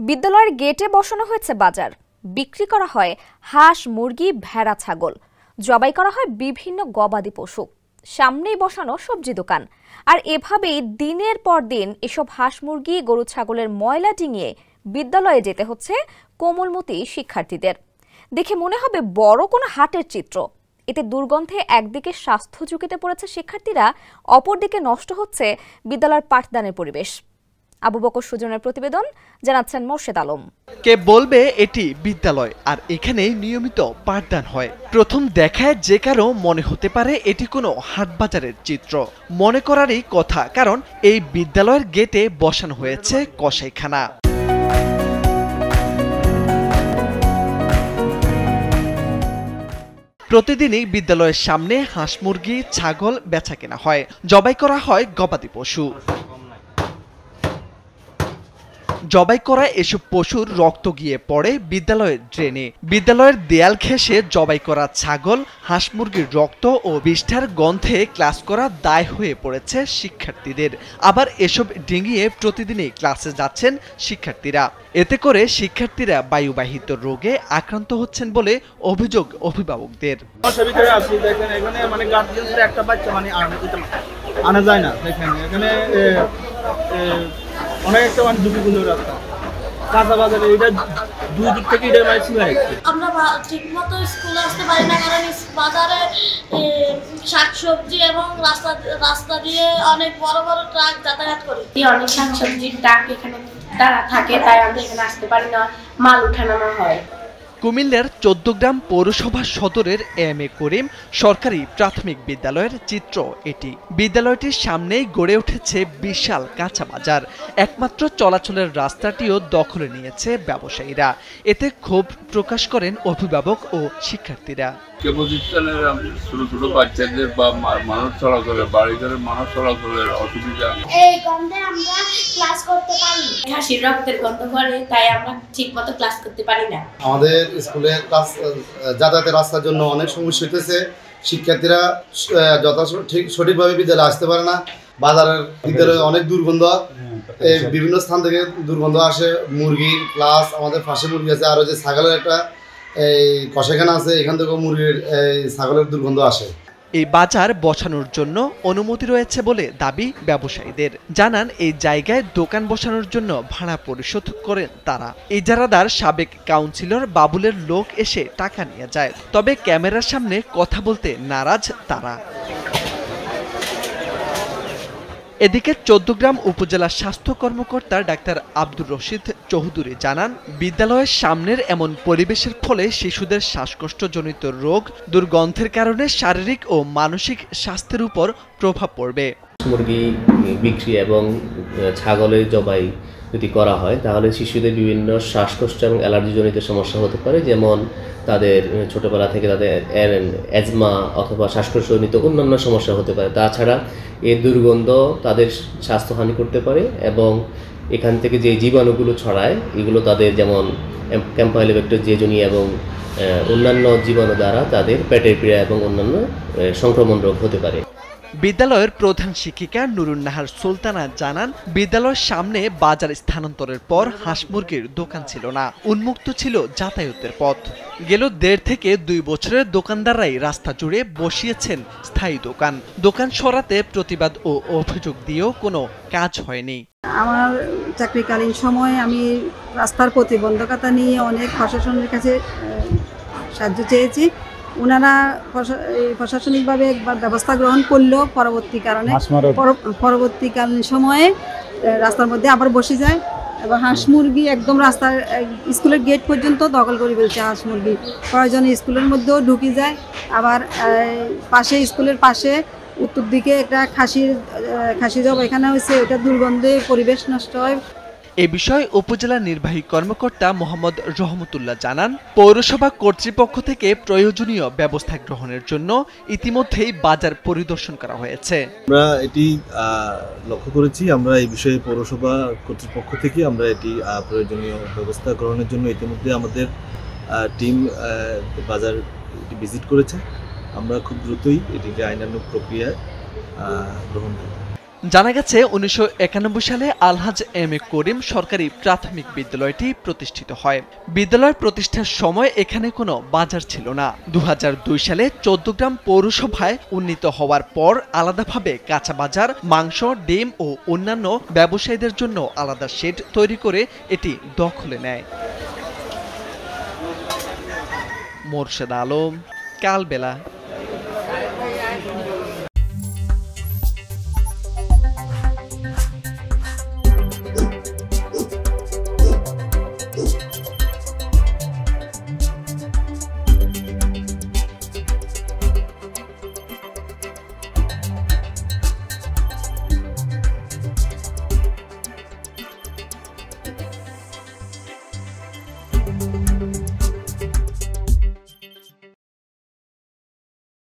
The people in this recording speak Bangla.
বিদ্যালয়ের গেটে বসানো হয়েছে বাজার। বিক্রি করা হয় হাঁস, মুরগি, ভেড়া, ছাগল। জবাই করা হয় বিভিন্ন গবাদি পশু। সামনেই বসানো সবজি দোকান। আর এভাবেই দিনের পর দিন এসব হাঁস, মুরগি, গরু, ছাগলের ময়লা ডিঙিয়ে বিদ্যালয়ে যেতে হচ্ছে কোমলমতি শিক্ষার্থীদের। দেখে মনে হবে বড় কোনো হাটের চিত্র। এতে দুর্গন্ধে একদিকে স্বাস্থ্য ঝুঁকিতে পড়েছে শিক্ষার্থীরা, অপরদিকে নষ্ট হচ্ছে বিদ্যালয়ের পাঠদানের পরিবেশ। আবু বকর সুজনের প্রতিবেদন, জানাচ্ছেন মোর্শেদ আলম। কে বলবে এটি বিদ্যালয় আর এখানে নিয়মিত পাঠদান হয়? প্রথম দেখায় যে কারো মনে হতে পারে এটি কোনো হাট বাজারের চিত্র। মনে করারই কথা, কারণ এই বিদ্যালয়ের গেটে বসানো হয়েছে কসাইখানা। প্রতিদিনই বিদ্যালয়ের সামনে হাঁস, মুরগি, ছাগল বেচা কেনা হয়, জবাই করা হয় গবাদি পশু। জবাই করা এসব পশুর রক্ত গিয়ে পড়ে বিদ্যালয়ের ড্রেনে। বিদ্যালয়ের দেয়াল ঘেঁষে জবাই করা ছাগল, হাঁস, মুরগির রক্ত ও বিষ্ঠার গন্ধে ক্লাস করা দায় হয়ে পড়েছে শিক্ষার্থীদের। আবার এসব ডিঙিয়ে প্রতিদিনই ক্লাসে যাচ্ছেন শিক্ষার্থীরা। এতে করে শিক্ষার্থীরা বায়ুবাহিত রোগে আক্রান্ত হচ্ছেন বলে অভিযোগ অভিভাবকদের। আনা যায় না, দেখেন এখানে অনেক একটা ঝুঁকিপূর্ণ রাস্তা, কাঁচা বাজারে এটা দুই দিক থেকে এটা আমরা ঠিক মতো স্কুলে আসতে পারি না, কারণ বাজারে শাকসবজি এবং রাস্তা দিয়ে অনেক বড় বড় ট্রাক যাতায়াত করে। অনেক শাকসবজির ট্রাক এখানে তারা থাকে, তাই আমরা এখানে আসতে পারি না, মাল উঠানো হয়। কুমিল্লার ১৪ গ্রাম পৌরসভা সদরের এম.এ. করিম সরকারি প্রাথমিক বিদ্যালয়ের চিত্র এটি। বিদ্যালয়টির সামনেই গড়ে উঠেছে বিশাল কাঁচা বাজার। একমাত্র চলাচলের রাস্তাটিও দখলে নিয়েছে ব্যবসায়ীরা। এতে ক্ষোভ প্রকাশ করেন অভিভাবক ও শিক্ষার্থীরা। ছোট ছোট বাচ্চাদের বা মানুষ চলাচলের, বাড়িঘরের মানুষ চলাচলের অসুবিধা। এই গন্ধে আমরা ক্লাস করতে পারি না, ঘাসের রক্তের গন্ধ করে, তাই আমরা ঠিক মতো ক্লাস করতে পারি না। আমাদের স্কুলে ক্লাস যাতায়াতের রাস্তার জন্য অনেক সমস্যা হইতেছে। শিক্ষার্থীরা সঠিকভাবে বিদ্যালয়ে আসতে পারে না। বাজারের বিদ্যালয়ে অনেক দুর্গন্ধ, বিভিন্ন স্থান থেকে দুর্গন্ধ আসে। মুরগির প্লাস আমাদের ফাঁসে মুরগি আছে, আরও যে ছাগলের একটা এই কষাখানা আছে, এখান থেকেও মুরগির ছাগলের দুর্গন্ধ আসে। এই বাজার বসানোর জন্য অনুমতি রয়েছে বলে দাবি ব্যবসায়ীদের। জানান এই জায়গায় দোকান বসানোর জন্য ভাড়া পরিশোধ করেন তারা। ইজারাদার সাবেক কাউন্সিলর বাবুলের লোক এসে টাকা নিয়ে যায়, তবে ক্যামেরার সামনে কথা বলতে নারাজ তারা। এদিকে ১৪ গ্রাম উপজেলা স্বাস্থ্য কর্মকর্তা ডাক্তার আব্দুর রশিদ চৌধুরী জানান, বিদ্যালয়ের সামনের এমন পরিবেশের ফলে শিশুদের শ্বাসকষ্টজনিত রোগ, দুর্গন্ধের কারণে শারীরিক ও মানসিক স্বাস্থ্যের উপর প্রভাব পড়বে। মুরগি বিক্রি এবং ছাগলের জবাই যদি করা হয়, তাহলে শিশুদের বিভিন্ন শ্বাসকষ্ট এবং অ্যালার্জিজনিত সমস্যা হতে পারে, যেমন তাদের ছোটবেলা থেকে তাদের অ্যাজমা অথবা শ্বাসকষ্টজনিত অন্যান্য সমস্যা হতে পারে। তাছাড়া এই দুর্গন্ধ তাদের স্বাস্থ্যহানি করতে পারে এবং এখান থেকে যে জীবাণুগুলো ছড়ায়, এগুলো তাদের যেমন ক্যাম্পাইলোব্যাক্টার, জেজুনিয়া এবং অন্যান্য জীবাণু দ্বারা তাদের পেটের পীড়া এবং অন্যান্য সংক্রমণ রোগ হতে পারে। বিদ্যালয়ের প্রধান শিক্ষিকা নুরুন নাহার সুলতানা জানান, বিদ্যালয়ের সামনে বাজার স্থানান্তরের পর হাঁস মুরগির দোকান ছিল না, উন্মুক্ত ছিল যাতায়াতের পথ। গেল ১.৫ থেকে ২ বছরের দোকানদাররাই রাস্তা জুড়ে বসিয়েছেন স্থায়ী দোকান। দোকান সরাতে প্রতিবাদ ও অভিযোগ দিয়েও কোনো কাজ হয়নি। আমার চাকরিকালীন সময়ে আমি রাস্তার প্রতিবন্ধকতা নিয়ে অনেক প্রশাসনের কাছে সাহায্য চেয়েছি। ওনারা প্রশাসনিকভাবে একবার ব্যবস্থা গ্রহণ করলেও পরবর্তীকালীন সময়ে রাস্তার মধ্যে আবার বসে যায় এবং হাঁস মুরগি একদম রাস্তার স্কুলের গেট পর্যন্ত দখল করে ফেলছে। হাঁস মুরগি প্রয়োজনে স্কুলের মধ্যেও ঢুকে যায়। আবার পাশে স্কুলের পাশে উত্তর দিকে একটা খাসি জব এখানে হয়েছে, ওটা দুর্গন্ধে পরিবেশ নষ্ট হয়। এ বিষয়ে উপজেলা নির্বাহী কর্মকর্তা মোহাম্মদ রহমতুল্লাহ জানান, পৌরসভা কর্তৃপক্ষ থেকে প্রয়োজনীয় ব্যবস্থা গ্রহণের জন্য ইতিমধ্যেই বাজার পরিদর্শন করা হয়েছে। আমরা এটি লক্ষ্য করেছি, আমরা এই বিষয়ে পৌরসভা কর্তৃপক্ষ থেকে আমরা এটি প্রয়োজনীয় ব্যবস্থা গ্রহণের জন্য ইতিমধ্যে আমাদের টিম বাজার ভিজিট করেছে। আমরা খুব দ্রুতই এটিকে আইনানুগ প্রক্রিয়ায় গ্রহণ করব। জানা গেছে 1991 সালে আলহাজ এম এ করিম সরকারি প্রাথমিক বিদ্যালয়টি প্রতিষ্ঠিত হয়। বিদ্যালয় প্রতিষ্ঠার সময় এখানে কোনো বাজার ছিল না। 2002 সালে 14 গ্রাম পৌরসভায় উন্নীত হওয়ার পর আলাদাভাবে কাঁচা বাজার, মাংস, ডিম ও অন্যান্য ব্যবসায়ীদের জন্য আলাদা শেড তৈরি করে এটি দখলে নেয়। মোরশেদ আলম, কালবেলা।